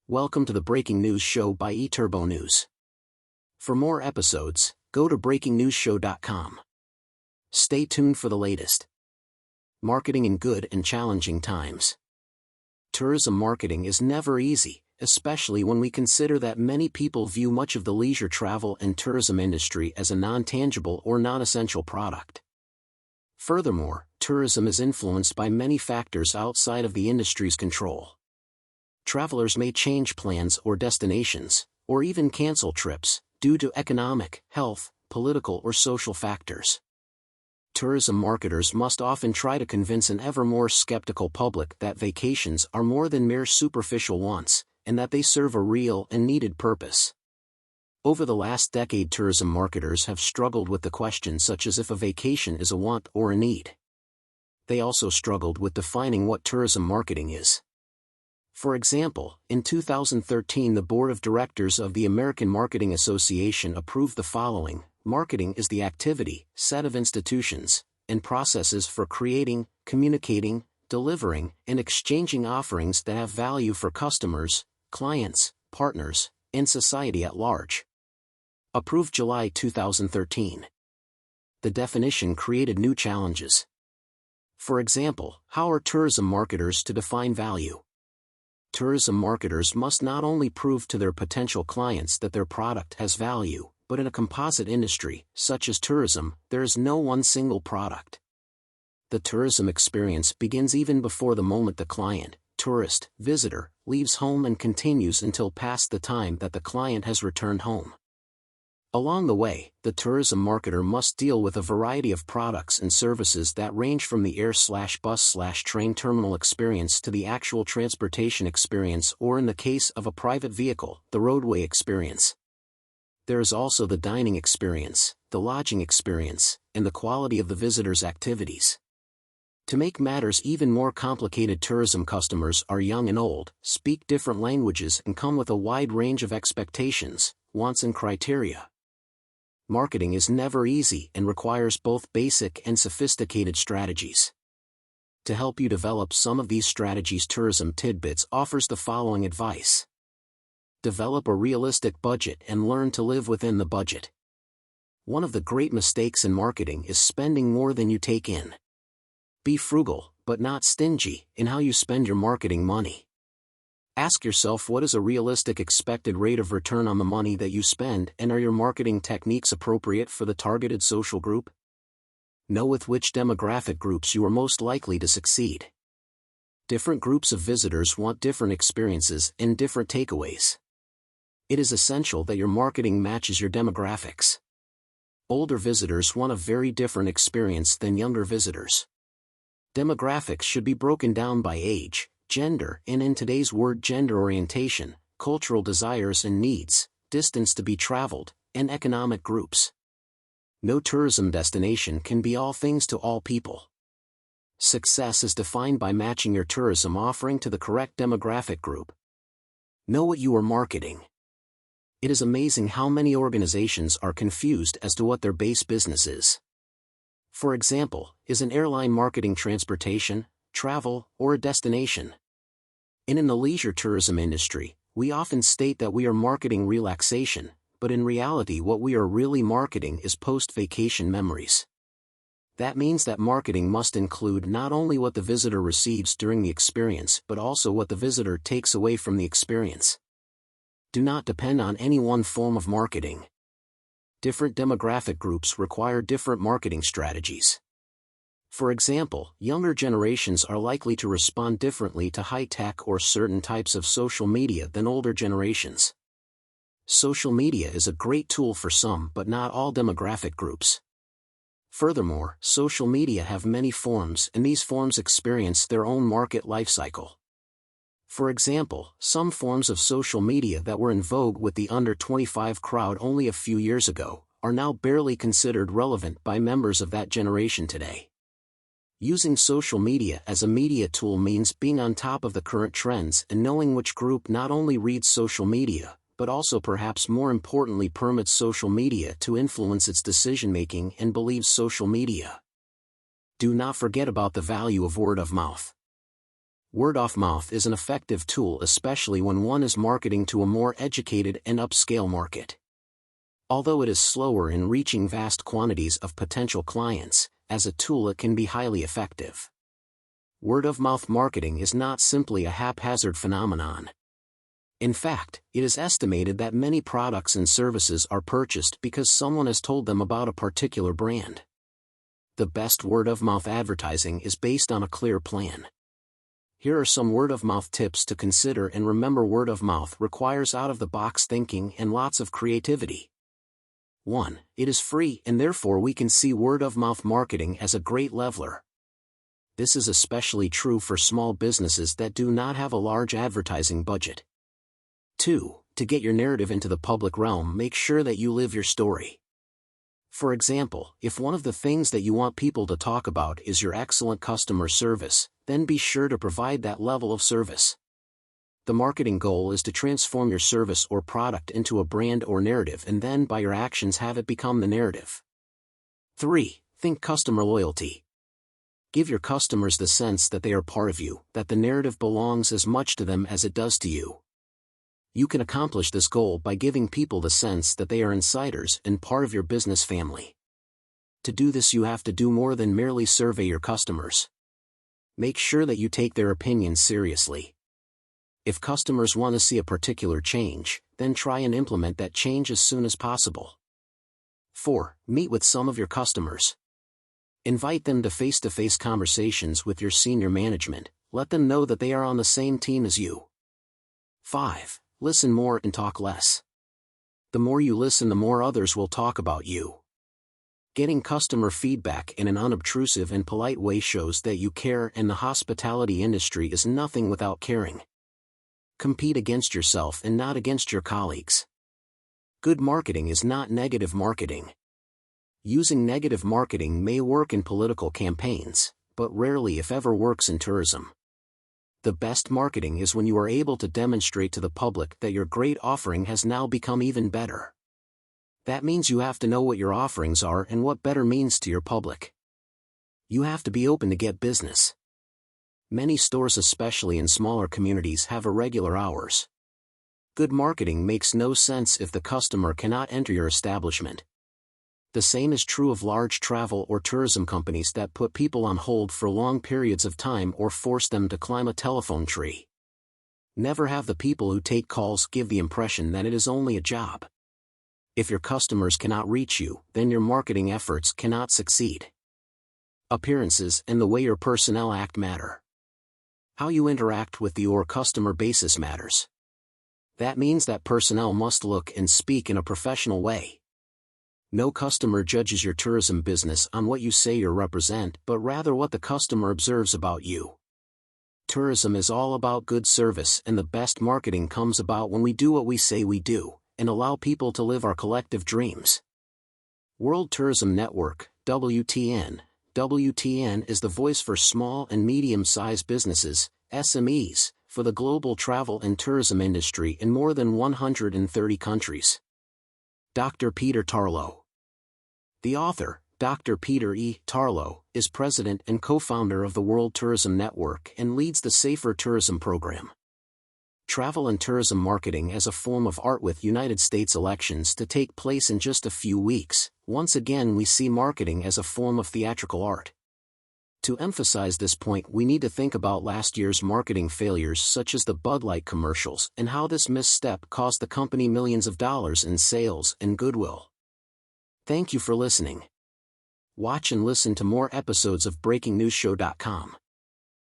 Welcome to the Breaking News Show by eTurbo News. For more episodes, go to breakingnewsshow.com. Stay tuned for the latest. Marketing in good and challenging times. Tourism marketing is never easy, especially when we consider that many people view much of the leisure travel and tourism industry as a non-tangible or non-essential product. Furthermore, tourism is influenced by many factors outside of the industry's control. Travelers may change plans or destinations, or even cancel trips, due to economic, health, political or social factors. Tourism marketers must often try to convince an ever more skeptical public that vacations are more than mere superficial wants, and that they serve a real and needed purpose. Over the last decade, tourism marketers have struggled with the question such as if a vacation is a want or a need. They also struggled with defining what tourism marketing is. For example, in 2013 the Board of Directors of the American Marketing Association approved the following: marketing is the activity, set of institutions, and processes for creating, communicating, delivering, and exchanging offerings that have value for customers, clients, partners, and society at large. Approved July 2013. The definition created new challenges. For example, how are tourism marketers to define value? Tourism marketers must not only prove to their potential clients that their product has value, but in a composite industry, such as tourism, there is no one single product. The tourism experience begins even before the moment the client, tourist, visitor, leaves home and continues until past the time that the client has returned home. Along the way, the tourism marketer must deal with a variety of products and services that range from the air/bus/train terminal experience to the actual transportation experience, or in the case of a private vehicle, the roadway experience. There is also the dining experience, the lodging experience, and the quality of the visitor's activities. To make matters even more complicated, tourism customers are young and old, speak different languages and come with a wide range of expectations, wants and criteria. Marketing is never easy and requires both basic and sophisticated strategies. To help you develop some of these strategies, Tourism Tidbits offers the following advice. Develop a realistic budget and learn to live within the budget. One of the great mistakes in marketing is spending more than you take in. Be frugal, but not stingy, in how you spend your marketing money. Ask yourself, what is a realistic expected rate of return on the money that you spend, and are your marketing techniques appropriate for the targeted social group? Know with which demographic groups you are most likely to succeed. Different groups of visitors want different experiences and different takeaways. It is essential that your marketing matches your demographics. Older visitors want a very different experience than younger visitors. Demographics should be broken down by age, gender, and in today's word, gender orientation, cultural desires and needs, distance to be traveled, and economic groups. No tourism destination can be all things to all people. Success is defined by matching your tourism offering to the correct demographic group. Know what you are marketing. It is amazing how many organizations are confused as to what their base business is. For example, is an airline marketing transportation, travel, or a destination? In the leisure tourism industry, we often state that we are marketing relaxation, but in reality what we are really marketing is post-vacation memories. That means that marketing must include not only what the visitor receives during the experience but also what the visitor takes away from the experience. Do not depend on any one form of marketing. Different demographic groups require different marketing strategies. For example, younger generations are likely to respond differently to high-tech or certain types of social media than older generations. Social media is a great tool for some but not all demographic groups. Furthermore, social media have many forms and these forms experience their own market life cycle. For example, some forms of social media that were in vogue with the under 25 crowd only a few years ago are now barely considered relevant by members of that generation today. Using social media as a media tool means being on top of the current trends and knowing which group not only reads social media, but also perhaps more importantly permits social media to influence its decision-making and believes social media. Do not forget about the value of word of mouth. Word of mouth is an effective tool, especially when one is marketing to a more educated and upscale market. Although it is slower in reaching vast quantities of potential clients, as a tool it can be highly effective. Word-of-mouth marketing is not simply a haphazard phenomenon. In fact, it is estimated that many products and services are purchased because someone has told them about a particular brand. The best word-of-mouth advertising is based on a clear plan. Here are some word-of-mouth tips to consider, and remember, word-of-mouth requires out-of-the-box thinking and lots of creativity. 1. It is free, and therefore we can see word-of-mouth marketing as a great leveler. This is especially true for small businesses that do not have a large advertising budget. 2. To get your narrative into the public realm, make sure that you live your story. For example, if one of the things that you want people to talk about is your excellent customer service, then be sure to provide that level of service. The marketing goal is to transform your service or product into a brand or narrative, and then by your actions have it become the narrative. 3. Think customer loyalty. Give your customers the sense that they are part of you, that the narrative belongs as much to them as it does to you. You can accomplish this goal by giving people the sense that they are insiders and part of your business family. To do this, you have to do more than merely survey your customers. Make sure that you take their opinions seriously. If customers want to see a particular change, then try and implement that change as soon as possible. 4. Meet with some of your customers. Invite them to face-to-face conversations with your senior management. Let them know that they are on the same team as you. 5. Listen more and talk less. The more you listen, the more others will talk about you. Getting customer feedback in an unobtrusive and polite way shows that you care, and the hospitality industry is nothing without caring. Compete against yourself and not against your colleagues. Good marketing is not negative marketing. Using negative marketing may work in political campaigns, but rarely if ever works in tourism. The best marketing is when you are able to demonstrate to the public that your great offering has now become even better. That means you have to know what your offerings are and what better means to your public. You have to be open to get business. Many stores, especially in smaller communities, have irregular hours. Good marketing makes no sense if the customer cannot enter your establishment. The same is true of large travel or tourism companies that put people on hold for long periods of time or force them to climb a telephone tree. Never have the people who take calls give the impression that it is only a job. If your customers cannot reach you, then your marketing efforts cannot succeed. Appearances and the way your personnel act matter. How you interact with your customer basis matters. That means that personnel must look and speak in a professional way. No customer judges your tourism business on what you say you represent, but rather what the customer observes about you. Tourism is all about good service, and the best marketing comes about when we do what we say we do, and allow people to live our collective dreams. World Tourism Network, WTN. WTN is the voice for small and medium-sized businesses, SMEs, for the global travel and tourism industry in more than 130 countries. Dr. Peter Tarlow. The author, Dr. Peter E. Tarlow, is president and co-founder of the World Tourism Network and leads the Safer Tourism program. Travel and tourism marketing as a form of art. With United States elections to take place in just a few weeks, once again we see marketing as a form of theatrical art. To emphasize this point, we need to think about last year's marketing failures, such as the Bud Light commercials, and how this misstep cost the company millions of dollars in sales and goodwill. Thank you for listening. Watch and listen to more episodes of BreakingNewsShow.com.